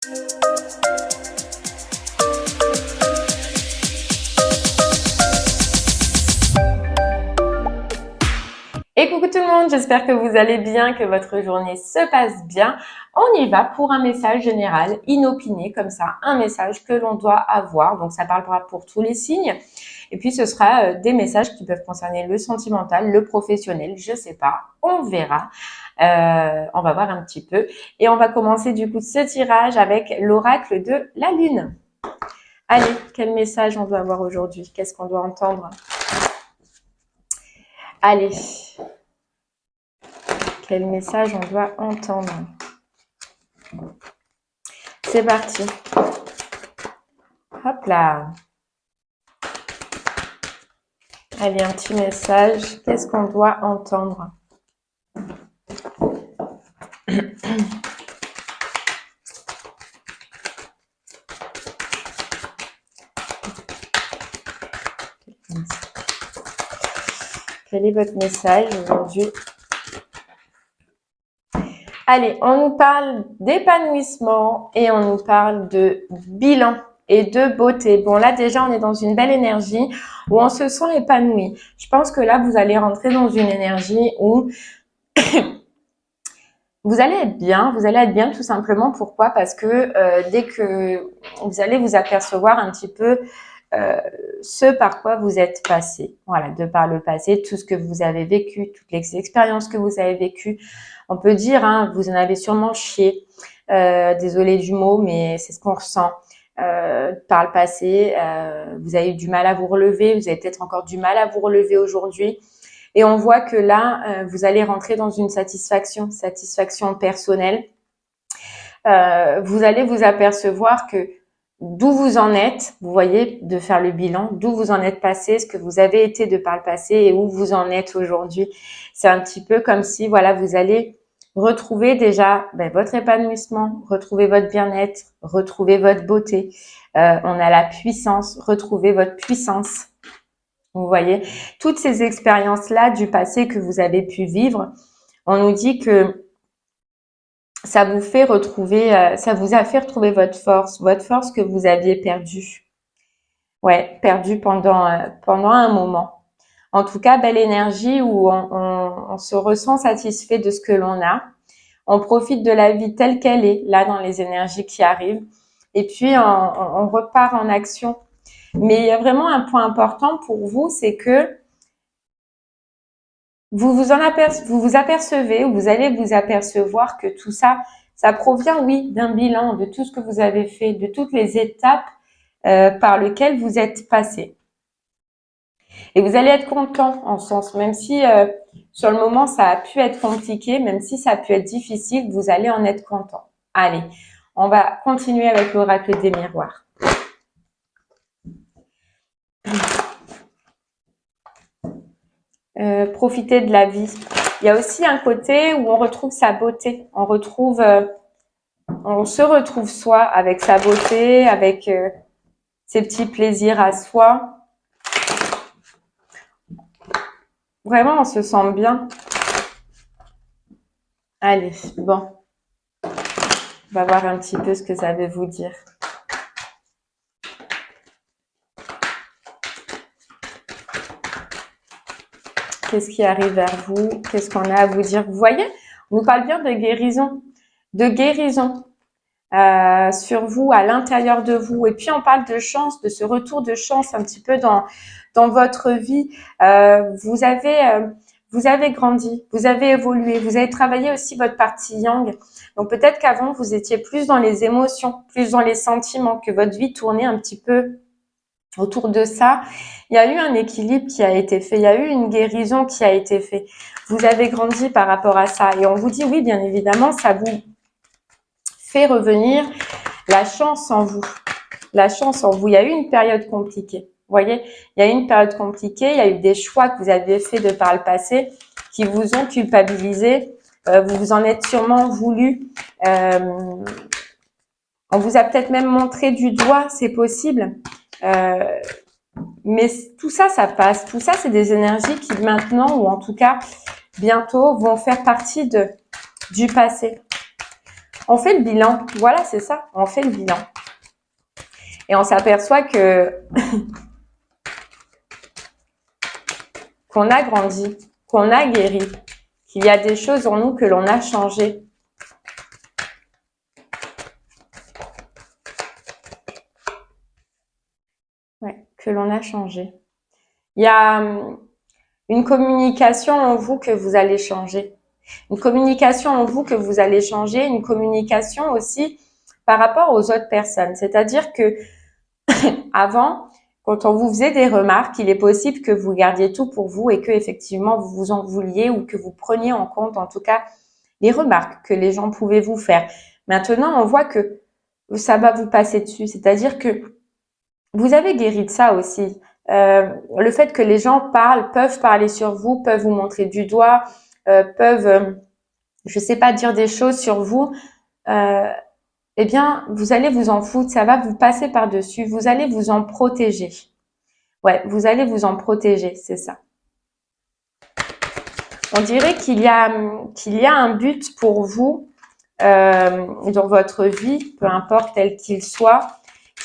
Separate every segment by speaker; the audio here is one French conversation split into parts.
Speaker 1: Et coucou tout le monde, j'espère que vous allez bien, que votre journée se passe bien. On y va pour un message général, inopiné comme ça, un message que l'on doit avoir. Donc ça parlera pour tous les signes. Et puis ce sera des messages qui peuvent concerner le sentimental, le professionnel, je sais pas, on verra. On va voir un petit peu. Et on va commencer du coup ce tirage avec l'oracle de la lune. Allez, quel message on doit avoir aujourd'hui? Qu'est-ce qu'on doit entendre? Allez, quel message on doit entendre? C'est parti. Hop là. Allez, un petit message. Qu'est-ce qu'on doit entendre? Quel est votre message aujourd'hui? Allez, on nous parle d'épanouissement et on nous parle de bilan et de beauté. Bon, là, déjà, on est dans une belle énergie où on se sent épanoui. Je pense que là, vous allez rentrer dans une énergie où vous allez être bien tout simplement. Pourquoi? Parce que dès que vous allez vous apercevoir un petit peu ce par quoi vous êtes passé. Voilà, de par le passé, tout ce que vous avez vécu, toutes les expériences que vous avez vécues. On peut dire, hein, vous en avez sûrement chié. Désolée du mot, mais c'est ce qu'on ressent. Par le passé, vous avez eu du mal à vous relever, vous avez peut-être encore du mal à vous relever aujourd'hui. Et on voit que là, vous allez rentrer dans une satisfaction personnelle. Vous allez vous apercevoir que d'où vous en êtes, vous voyez, de faire le bilan, d'où vous en êtes passé, ce que vous avez été de par le passé et où vous en êtes aujourd'hui. C'est un petit peu comme si, voilà, vous allez retrouver déjà votre épanouissement, retrouver votre bien-être, retrouver votre beauté. On a la puissance, retrouver votre puissance. Vous voyez, toutes ces expériences-là du passé que vous avez pu vivre, on nous dit que ça vous fait retrouver, ça vous a fait retrouver votre force que vous aviez perdue. Ouais, perdue pendant un moment. En tout cas, belle énergie où on se ressent satisfait de ce que l'on a. On profite de la vie telle qu'elle est, là, dans les énergies qui arrivent. Et puis, on repart en action. Mais il y a vraiment un point important pour vous, c'est que vous vous apercevez, ou vous allez vous apercevoir que tout ça, ça provient, oui, d'un bilan, de tout ce que vous avez fait, de toutes les étapes par lesquelles vous êtes passé. Et vous allez être content en ce sens, même si sur le moment ça a pu être compliqué, même si ça a pu être difficile, vous allez en être content. Allez, on va continuer avec l'oracle des miroirs. Profiter de la vie. Il y a aussi un côté où on retrouve sa beauté, on se retrouve soi avec sa beauté, avec ses petits plaisirs à soi. Vraiment, on se sent bien. Allez, bon. On va voir un petit peu ce que ça veut vous dire. Qu'est-ce qui arrive vers vous? Qu'est-ce qu'on a à vous dire? Vous voyez, on nous parle bien de guérison. De guérison. Sur vous, à l'intérieur de vous. Et puis, on parle de chance, de ce retour de chance un petit peu dans votre vie. Vous avez grandi, vous avez évolué, vous avez travaillé aussi votre partie yang. Donc, peut-être qu'avant, vous étiez plus dans les émotions, plus dans les sentiments, que votre vie tournait un petit peu autour de ça. Il y a eu un équilibre qui a été fait, il y a eu une guérison qui a été faite. Vous avez grandi par rapport à ça. Et on vous dit, oui, bien évidemment, ça vous fait revenir la chance en vous. La chance en vous. Il y a eu une période compliquée. Vous voyez, il y a eu une période compliquée. Il y a eu des choix que vous aviez faits de par le passé qui vous ont culpabilisé. Vous vous en êtes sûrement voulu. On vous a peut-être même montré du doigt, c'est possible. Mais tout ça, ça passe. Tout ça, c'est des énergies qui maintenant, ou en tout cas bientôt, vont faire partie du passé. On fait le bilan. Voilà, c'est ça. On fait le bilan. Et on s'aperçoit que qu'on a grandi, qu'on a guéri, qu'il y a des choses en nous que l'on a changées. Ouais, que l'on a changé. Il y a une communication en vous que vous allez changer. Une communication en vous que vous allez changer, une communication aussi par rapport aux autres personnes. C'est-à-dire que avant, quand on vous faisait des remarques, il est possible que vous gardiez tout pour vous et que effectivement vous vous en vouliez ou que vous preniez en compte en tout cas les remarques que les gens pouvaient vous faire. Maintenant, on voit que ça va vous passer dessus. C'est-à-dire que vous avez guéri de ça aussi. Le fait que les gens peuvent parler sur vous, peuvent vous montrer du doigt, peuvent, je sais pas, dire des choses sur vous. Eh bien, vous allez vous en foutre, ça va vous passer par-dessus, vous allez vous en protéger. Ouais, vous allez vous en protéger, c'est ça. On dirait qu'il y a un but pour vous dans votre vie, peu importe tel qu'il soit,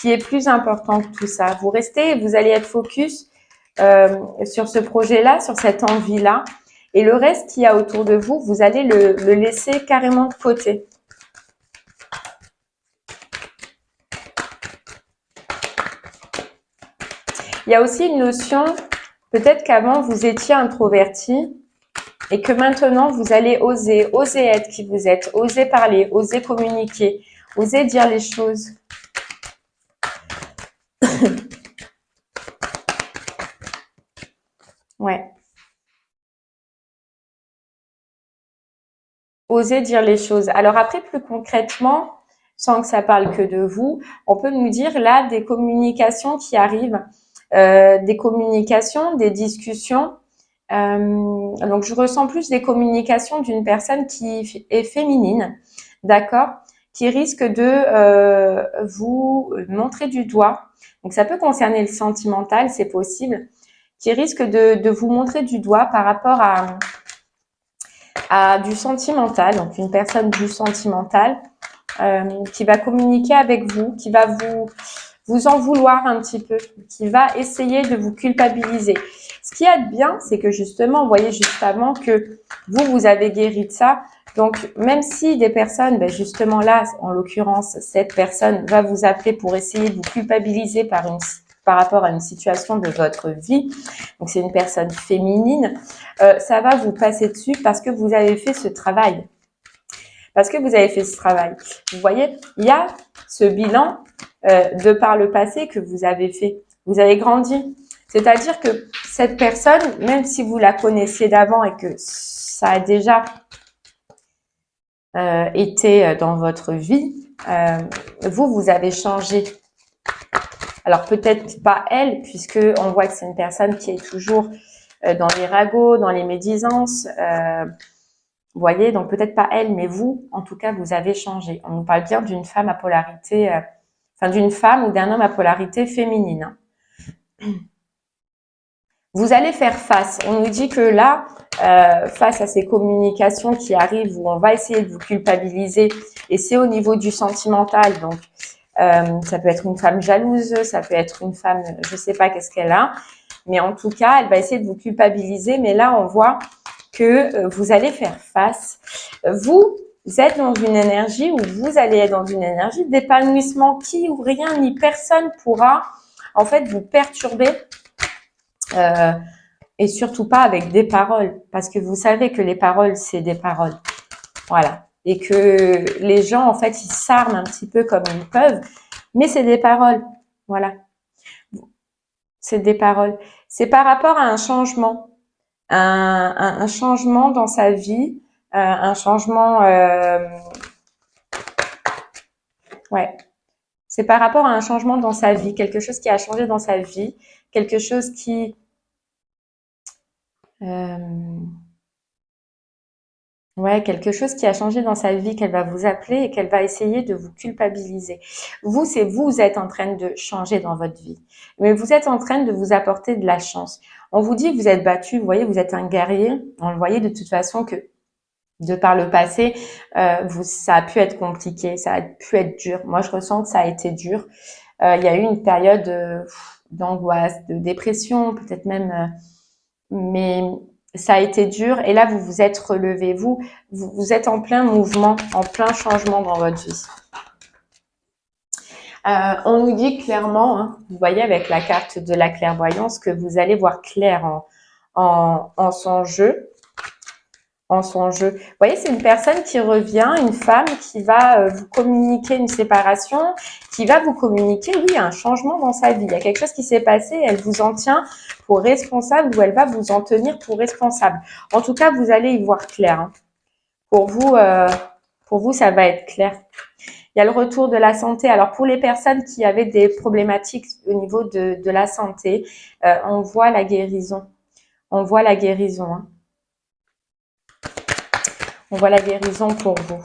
Speaker 1: qui est plus important que tout ça. Vous restez, vous allez être focus sur ce projet-là, sur cette envie-là, et le reste qu'il y a autour de vous, vous allez le laisser carrément de côté. Il y a aussi une notion, peut-être qu'avant vous étiez introverti et que maintenant vous allez oser être qui vous êtes, oser parler, oser communiquer, oser dire les choses. Ouais. Oser dire les choses. Alors après, plus concrètement, sans que ça parle que de vous, on peut nous dire là des communications qui arrivent, des communications, des discussions. Donc je ressens plus des communications d'une personne qui est féminine, d'accord, qui risque de vous montrer du doigt. Donc ça peut concerner le sentimental, c'est possible, qui risque de vous montrer du doigt par rapport à du sentimental, donc une personne du sentimental qui va communiquer avec vous, qui va vous en vouloir un petit peu, qui va essayer de vous culpabiliser. Ce qui est bien, c'est que justement, vous voyez juste avant que vous avez guéri de ça. Donc, même si des personnes, ben justement là, en l'occurrence, cette personne va vous appeler pour essayer de vous culpabiliser par rapport à une situation de votre vie, donc c'est une personne féminine, ça va vous passer dessus parce que vous avez fait ce travail. Parce que vous avez fait ce travail. Vous voyez, il y a ce bilan de par le passé que vous avez fait. Vous avez grandi. C'est-à-dire que cette personne, même si vous la connaissiez d'avant et que ça a déjà été dans votre vie, vous avez changé. Alors peut-être pas elle, puisque on voit que c'est une personne qui est toujours dans les ragots, dans les médisances. Vous voyez, donc peut-être pas elle, mais vous, en tout cas, vous avez changé. On nous parle bien d'une femme à polarité, enfin d'une femme ou d'un homme à polarité féminine. Vous allez faire face. On nous dit que là, face à ces communications qui arrivent où on va essayer de vous culpabiliser, et c'est au niveau du sentimental, donc ça peut être une femme jalouse, ça peut être une femme, je sais pas qu'est-ce qu'elle a, mais en tout cas, elle va essayer de vous culpabiliser. Mais là, on voit que vous allez faire face. Vous êtes dans une énergie où vous allez être dans une énergie d'épanouissement qui ou rien ni personne pourra en fait vous perturber et surtout pas avec des paroles, parce que vous savez que les paroles c'est des paroles, voilà, et que les gens en fait ils s'arment un petit peu comme ils peuvent, mais c'est des paroles, voilà, c'est des paroles. C'est par rapport à un changement. Un changement dans sa vie, un changement, ouais, c'est par rapport à un changement dans sa vie, quelque chose qui a changé dans sa vie, quelque chose qui, ouais, quelque chose qui a changé dans sa vie, qu'elle va vous appeler et qu'elle va essayer de vous culpabiliser. Vous êtes en train de changer dans votre vie, mais vous êtes en train de vous apporter de la chance. On vous dit que vous êtes battu, vous voyez, vous êtes un guerrier. On le voyait de toute façon que De par le passé, ça a pu être compliqué, ça a pu être dur. Moi, je ressens que ça a été dur. Il y a eu une période d'angoisse, de dépression, peut-être même, mais ça a été dur. Et là, vous vous êtes relevé. Vous êtes en plein mouvement, en plein changement dans votre vie. On nous dit clairement, hein, vous voyez avec la carte de la clairvoyance, que vous allez voir clair en son jeu. En son jeu. Vous voyez, c'est une personne qui revient, une femme qui va vous communiquer une séparation, qui va vous communiquer, oui, un changement dans sa vie. Il y a quelque chose qui s'est passé, elle vous en tient pour responsable ou elle va vous en tenir pour responsable. En tout cas, vous allez y voir clair. Hein. Pour vous, ça va être clair. Il y a le retour de la santé. Alors, pour les personnes qui avaient des problématiques au niveau de la santé, on voit la guérison. On voit la guérison. Hein. On voit la guérison pour vous.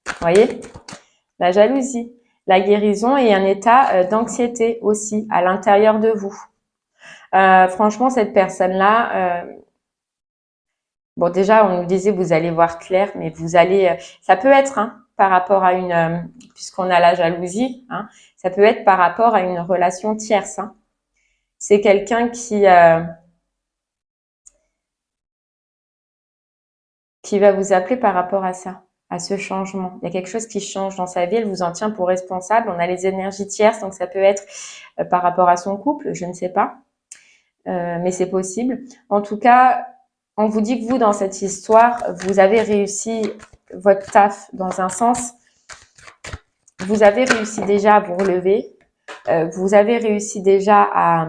Speaker 1: Vous voyez? La jalousie, la guérison et un état d'anxiété aussi à l'intérieur de vous. Franchement, cette personne-là, bon déjà, on nous disait vous allez voir clair, mais vous allez, ça peut être hein, par rapport à une, puisqu'on a la jalousie, hein, ça peut être par rapport à une relation tierce. Hein. C'est quelqu'un qui va vous appeler par rapport à ça, à ce changement. Il y a quelque chose qui change dans sa vie, elle vous en tient pour responsable. On a les énergies tierces, donc ça peut être par rapport à son couple, je ne sais pas, mais c'est possible. En tout cas, on vous dit que vous, dans cette histoire, vous avez réussi votre taf dans un sens. Vous avez réussi déjà à vous relever. Vous avez réussi déjà à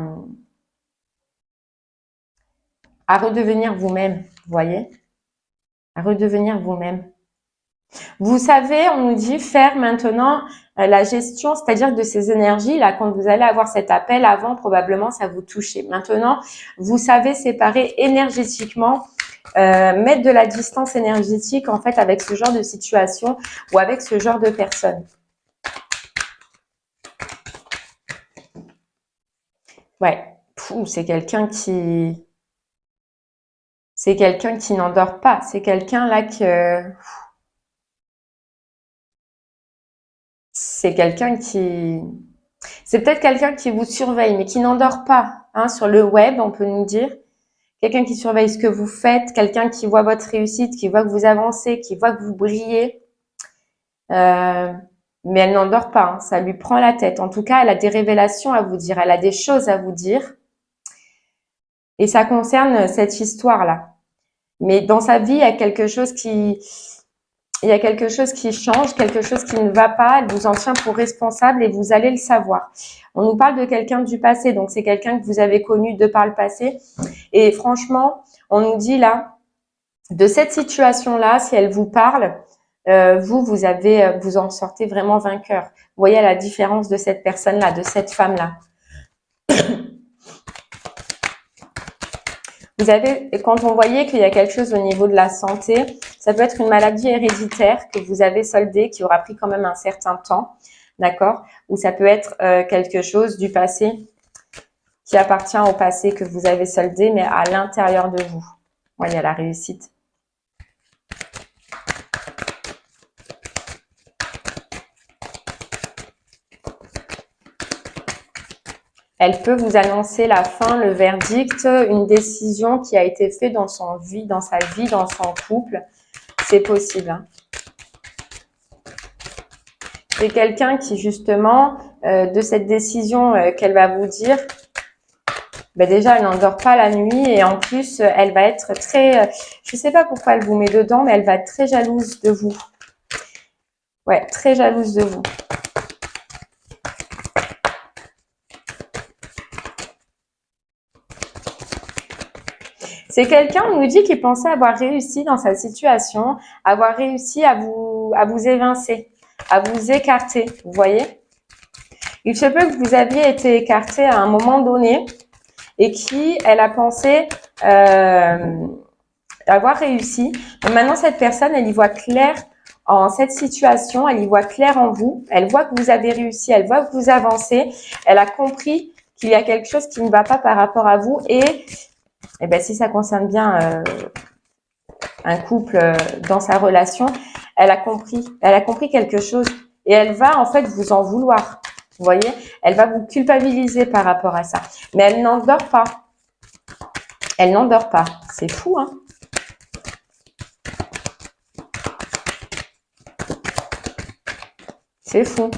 Speaker 1: redevenir vous-même, vous voyez, à redevenir vous-même. Vous savez, on nous dit faire maintenant la gestion, c'est-à-dire de ces énergies. Là, quand vous allez avoir cet appel, avant, probablement, ça vous touchait. Maintenant, vous savez séparer énergétiquement, mettre de la distance énergétique, en fait, avec ce genre de situation ou avec ce genre de personne. Ouais, c'est quelqu'un qui... C'est quelqu'un qui n'endort pas. C'est quelqu'un là que... C'est quelqu'un qui... C'est peut-être quelqu'un qui vous surveille, mais qui n'endort pas. Hein, sur le web, on peut nous dire. Quelqu'un qui surveille ce que vous faites, quelqu'un qui voit votre réussite, qui voit que vous avancez, qui voit que vous brillez. Mais elle n'endort pas, hein, ça lui prend la tête. En tout cas, elle a des révélations à vous dire, elle a des choses à vous dire. Et ça concerne cette histoire-là. Mais dans sa vie, il y a quelque chose qui change, quelque chose qui ne va pas, elle vous en tient pour responsable et vous allez le savoir. On nous parle de quelqu'un du passé, donc c'est quelqu'un que vous avez connu de par le passé. Et franchement, on nous dit là, de cette situation-là, si elle vous parle, vous en sortez vraiment vainqueur. Vous voyez la différence de cette personne-là, de cette femme-là. Vous avez, quand on voyait qu'il y a quelque chose au niveau de la santé, ça peut être une maladie héréditaire que vous avez soldée, qui aura pris quand même un certain temps, d'accord? Ou ça peut être quelque chose du passé qui appartient au passé que vous avez soldé, mais à l'intérieur de vous. Voyez, il y a la réussite. Elle peut vous annoncer la fin, le verdict, une décision qui a été faite dans sa vie, dans son couple. C'est possible. Hein. C'est quelqu'un qui, justement, de cette décision qu'elle va vous dire, ben déjà, elle n'endort pas la nuit et en plus, elle va être très... je ne sais pas pourquoi elle vous met dedans, mais elle va être très jalouse de vous. Ouais, très jalouse de vous. C'est quelqu'un, on nous dit, qui pensait avoir réussi dans sa situation, avoir réussi à vous évincer, à vous écarter, vous voyez. Il se peut que vous aviez été écarté à un moment donné et elle a pensé avoir réussi. Mais maintenant, cette personne, elle y voit clair en cette situation, elle y voit clair en vous, elle voit que vous avez réussi, elle voit que vous avancez, elle a compris qu'il y a quelque chose qui ne va pas par rapport à vous et Et ben si ça concerne bien un couple dans sa relation, elle a compris quelque chose et elle va en fait vous en vouloir. Vous voyez, elle va vous culpabiliser par rapport à ça, mais elle n'endort pas. Elle n'endort pas. C'est fou, hein? C'est fou.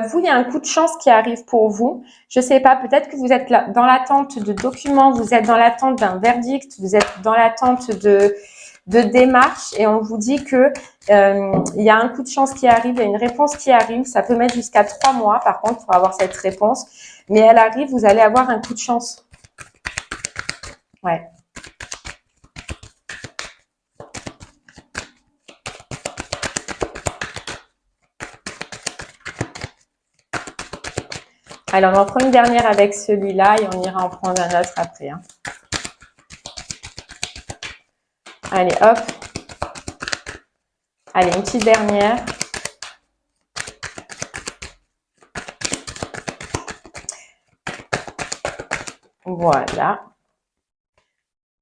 Speaker 1: Vous, il y a un coup de chance qui arrive pour vous. Je sais pas, peut-être que vous êtes là, dans l'attente de documents, vous êtes dans l'attente d'un verdict, vous êtes dans l'attente de démarches et on vous dit que il y a un coup de chance qui arrive, il y a une réponse qui arrive. Ça peut mettre jusqu'à 3 mois, par contre, pour avoir cette réponse. Mais elle arrive, vous allez avoir un coup de chance. Ouais. Alors, on en prend une dernière avec celui-là et on ira en prendre un autre après. Hein. Allez, hop. Allez, une petite dernière. Voilà.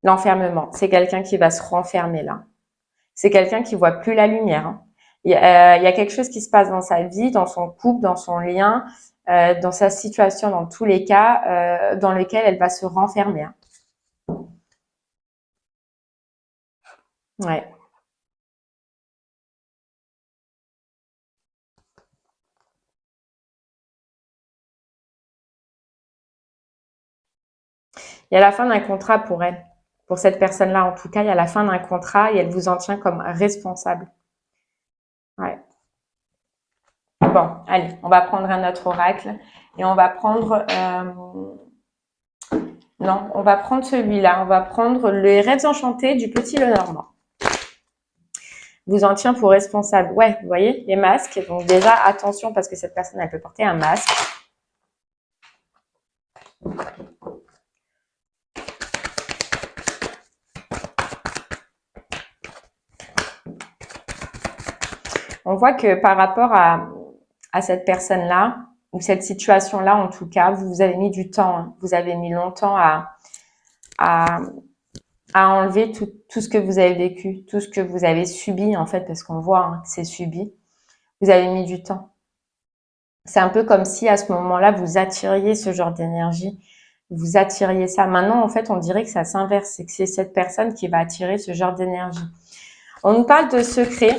Speaker 1: L'enfermement. C'est quelqu'un qui va se renfermer là. C'est quelqu'un qui voit plus la lumière. Hein. Il y a quelque chose qui se passe dans sa vie, dans son couple, dans son lien, dans sa situation, dans tous les cas, dans lequel elle va se renfermer. Hein. Ouais. Il y a la fin d'un contrat pour elle. Pour cette personne-là, en tout cas, il y a la fin d'un contrat et elle vous en tient comme responsable. Ouais. Bon, allez, on va prendre un autre oracle et on va prendre... non, on va prendre celui-là. On va prendre les rêves enchantés du petit Lenormand. Vous en tient pour responsable. Ouais, vous voyez, les masques. Donc déjà, attention parce que cette personne, elle peut porter un masque. On voit que par rapport à cette personne-là, ou cette situation-là, en tout cas, vous avez mis du temps. Hein. Vous avez mis longtemps à enlever tout ce que vous avez vécu, tout ce que vous avez subi, en fait, parce qu'on voit hein, que c'est subi. Vous avez mis du temps. C'est un peu comme si à ce moment-là, vous attiriez ce genre d'énergie, vous attiriez ça. Maintenant, en fait, on dirait que ça s'inverse, c'est que c'est cette personne qui va attirer ce genre d'énergie. On nous parle de secrets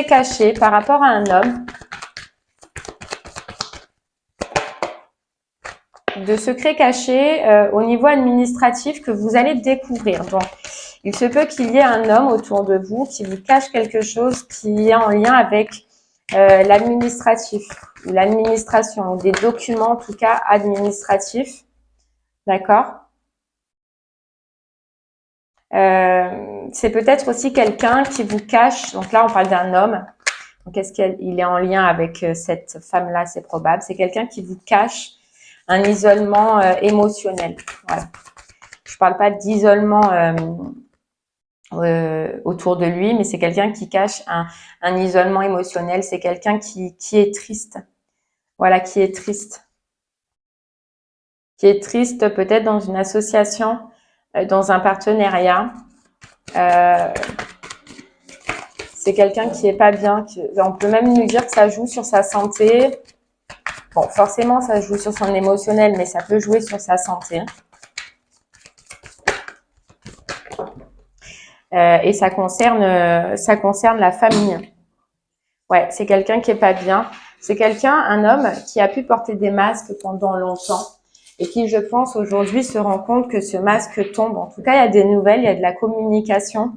Speaker 1: cachés par rapport à un homme, de secrets cachés au niveau administratif que vous allez découvrir. Donc, il se peut qu'il y ait un homme autour de vous qui vous cache quelque chose qui est en lien avec l'administratif ou l'administration, ou des documents en tout cas administratifs. D'accord. C'est peut-être aussi quelqu'un qui vous cache, donc là on parle d'un homme, donc est-ce qu'il est en lien avec cette femme-là, c'est probable, c'est quelqu'un qui vous cache un isolement émotionnel. Voilà. Je parle pas d'isolement autour de lui, mais c'est quelqu'un qui cache un isolement émotionnel, c'est quelqu'un qui est triste. Voilà, qui est triste. Qui est triste peut-être dans une association, dans un partenariat. C'est quelqu'un qui est pas bien. On peut même nous dire que ça joue sur sa santé. Bon, forcément, ça joue sur son émotionnel, mais ça peut jouer sur sa santé. Et ça concerne la famille. Ouais, c'est quelqu'un qui est pas bien. C'est quelqu'un, un homme qui a pu porter des masques pendant longtemps et qui, je pense, aujourd'hui se rend compte que ce masque tombe. En tout cas, il y a des nouvelles, il y a de la communication.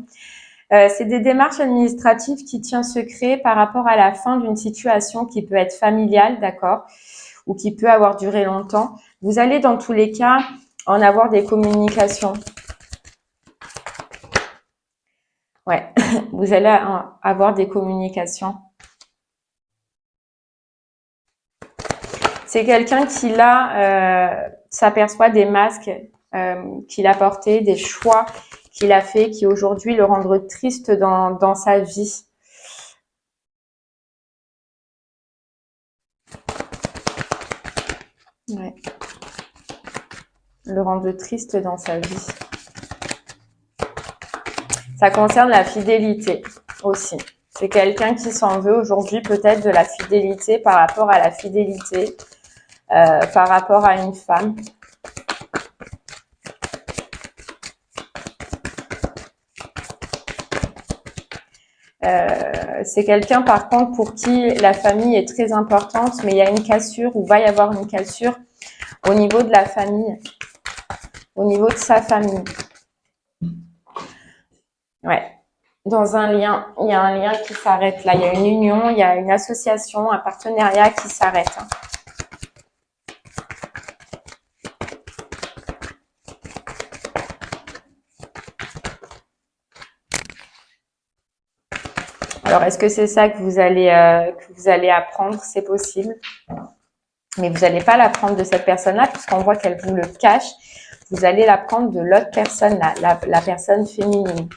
Speaker 1: C'est des démarches administratives qui tiennent secret par rapport à la fin d'une situation qui peut être familiale, d'accord, ou qui peut avoir duré longtemps. Vous allez dans tous les cas en avoir des communications. Ouais, vous allez avoir des communications. C'est quelqu'un qui là s'aperçoit des masques qu'il a portés, des choix qu'il a fait, qui aujourd'hui le rendent triste dans sa vie. Ouais. le rendre triste dans sa vie. Ça concerne la fidélité aussi. C'est quelqu'un qui s'en veut aujourd'hui peut-être de la fidélité par rapport à la fidélité, par rapport à une femme. C'est quelqu'un par contre pour qui la famille est très importante, mais il y a une cassure ou va y avoir une cassure au niveau de la famille, au niveau de sa famille. Ouais. Dans un lien, il y a un lien qui s'arrête là, il y a une union, il y a une association, un partenariat qui s'arrête. Alors, est-ce que c'est ça que vous allez apprendre? C'est possible. Mais vous n'allez pas l'apprendre de cette personne-là, puisqu'on voit qu'elle vous le cache. Vous allez l'apprendre de l'autre personne, la personne féminine.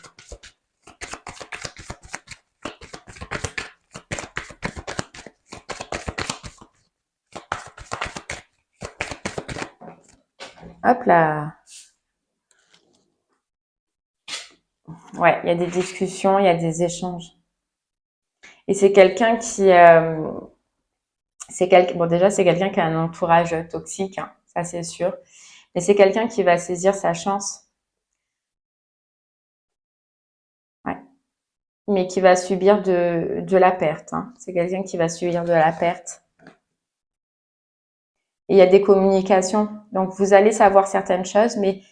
Speaker 1: Hop là. Ouais, il y a des discussions, il y a des échanges. Et c'est quelqu'un qui... bon, déjà, c'est quelqu'un qui a un entourage toxique, hein, ça c'est sûr. Mais c'est quelqu'un qui va saisir sa chance. Ouais. Mais qui va subir de la perte. Hein. C'est quelqu'un qui va subir de la perte. Et il y a des communications. Donc, vous allez savoir certaines choses, mais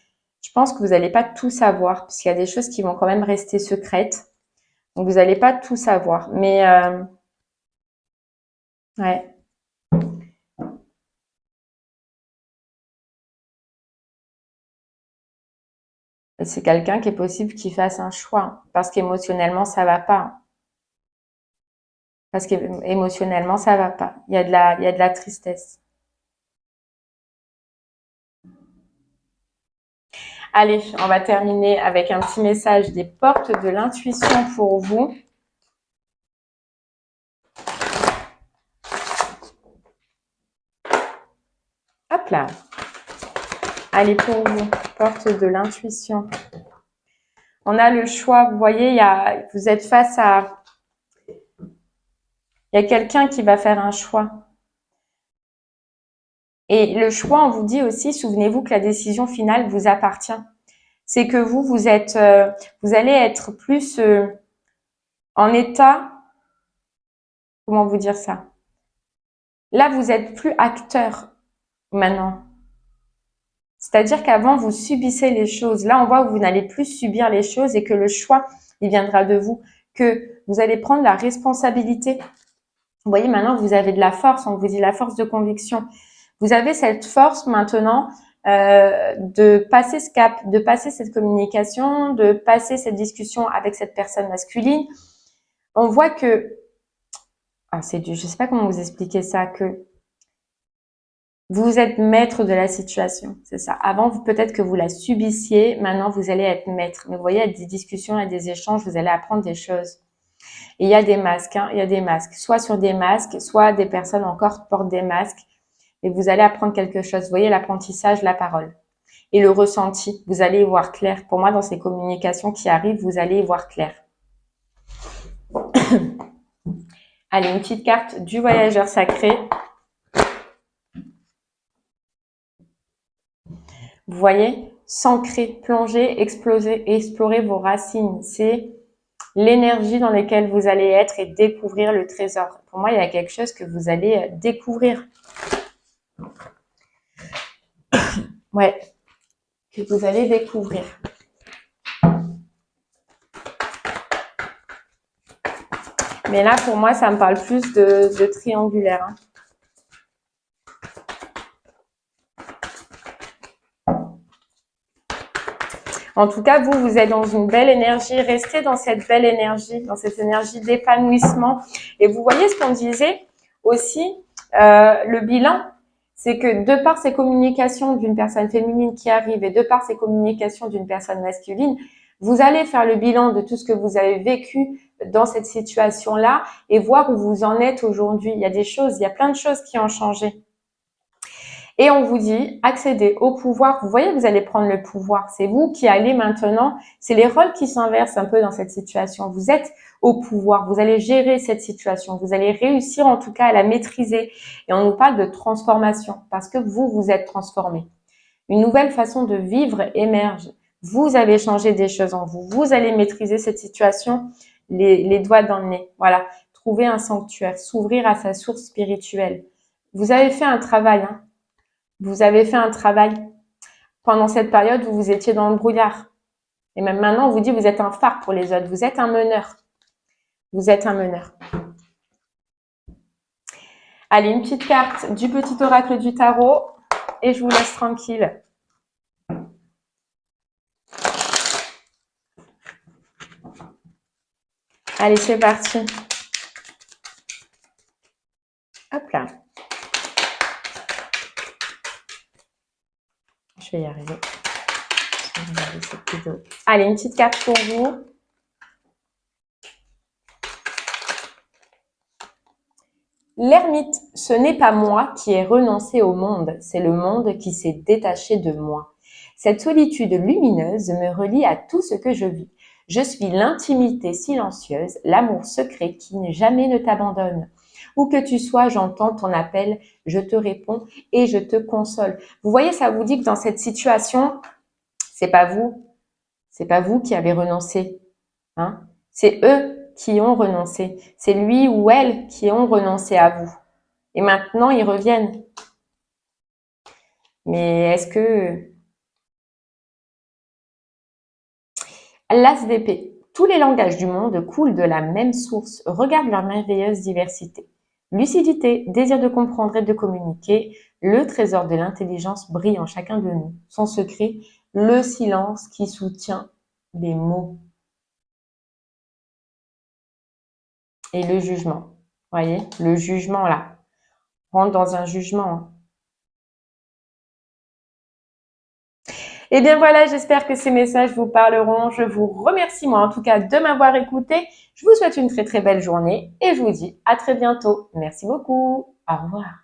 Speaker 1: je pense que vous n'allez pas tout savoir, parce qu'il y a des choses qui vont quand même rester secrètes. Donc, vous n'allez pas tout savoir. Mais, ouais. C'est quelqu'un qui est possible qu'il fasse un choix, parce qu'émotionnellement, ça va pas. Parce qu'émotionnellement, ça va pas. Il y a de la tristesse. Allez, on va terminer avec un petit message des portes de l'intuition pour vous. Hop là. Allez, pour vous, porte de l'intuition. On a le choix, vous voyez, vous êtes face à... Il y a quelqu'un qui va faire un choix. Et le choix, on vous dit aussi, souvenez-vous que la décision finale vous appartient. C'est que vous allez être plus en état, comment vous dire ça? Là, vous êtes plus acteur maintenant. C'est-à-dire qu'avant, vous subissez les choses. Là, on voit que vous n'allez plus subir les choses et que le choix, il viendra de vous. Que vous allez prendre la responsabilité. Vous voyez, maintenant, vous avez de la force. On vous dit la force de conviction. Vous avez cette force maintenant de passer ce cap, de passer cette communication, de passer cette discussion avec cette personne masculine. On voit que... je sais pas comment vous expliquer ça, que vous êtes maître de la situation, c'est ça. Avant, peut-être que vous la subissiez, maintenant vous allez être maître. Mais vous voyez, il y a des discussions, il y a des échanges, vous allez apprendre des choses. Et il y a des masques, hein, il y a des masques. Soit sur des masques, soit des personnes encore portent des masques. Et vous allez apprendre quelque chose. Vous voyez, l'apprentissage, la parole. Et le ressenti, vous allez y voir clair. Pour moi, dans ces communications qui arrivent, vous allez y voir clair. Allez, une petite carte du voyageur sacré. Vous voyez, s'ancrer, plonger, explorer vos racines. C'est l'énergie dans laquelle vous allez être et découvrir le trésor. Pour moi, il y a quelque chose que vous allez découvrir. Ouais, que vous allez découvrir. Mais là, pour moi, ça me parle plus de triangulaire. Hein. En tout cas, vous êtes dans une belle énergie. Restez dans cette belle énergie, dans cette énergie d'épanouissement. Et vous voyez ce qu'on disait aussi, le bilan, c'est que de par ces communications d'une personne féminine qui arrive et de par ces communications d'une personne masculine, vous allez faire le bilan de tout ce que vous avez vécu dans cette situation-là et voir où vous en êtes aujourd'hui. Il y a plein de choses qui ont changé. Et on vous dit, accédez au pouvoir. Vous voyez, vous allez prendre le pouvoir. C'est vous qui allez maintenant, c'est les rôles qui s'inversent un peu dans cette situation. Vous êtes au pouvoir, vous allez gérer cette situation, vous allez réussir en tout cas à la maîtriser. Et on nous parle de transformation parce que vous, vous êtes transformé. Une nouvelle façon de vivre émerge. Vous avez changé des choses en vous. Vous allez maîtriser cette situation, les doigts dans le nez. Voilà. Trouver un sanctuaire, s'ouvrir à sa source spirituelle. Vous avez fait un travail, hein. Vous avez fait un travail. Pendant cette période où vous étiez dans le brouillard. Et même maintenant, on vous dit, vous êtes un phare pour les autres. Vous êtes un meneur. Vous êtes un meneur. Allez, une petite carte du petit oracle du tarot et je vous laisse tranquille. Allez, c'est parti. Hop là. Je vais y arriver. Allez, une petite carte pour vous. L'ermite, ce n'est pas moi qui ai renoncé au monde, c'est le monde qui s'est détaché de moi. Cette solitude lumineuse me relie à tout ce que je vis. Je suis l'intimité silencieuse, l'amour secret qui jamais ne t'abandonne. Où que tu sois, j'entends ton appel, je te réponds et je te console. Vous voyez, ça vous dit que dans cette situation, c'est pas vous qui avez renoncé, hein. C'est eux qui ont renoncé. C'est lui ou elle qui ont renoncé à vous. Et maintenant, ils reviennent. Mais est-ce que... L'as d'épée. Tous les langages du monde coulent de la même source. Regarde leur merveilleuse diversité. Lucidité, désir de comprendre et de communiquer, le trésor de l'intelligence brille en chacun de nous. Son secret, le silence qui soutient les mots. Et le jugement. Voyez, le jugement là. On rentre dans un jugement, hein. Et bien voilà, j'espère que ces messages vous parleront. Je vous remercie moi en tout cas de m'avoir écouté. Je vous souhaite une très très belle journée et je vous dis à très bientôt. Merci beaucoup. Au revoir.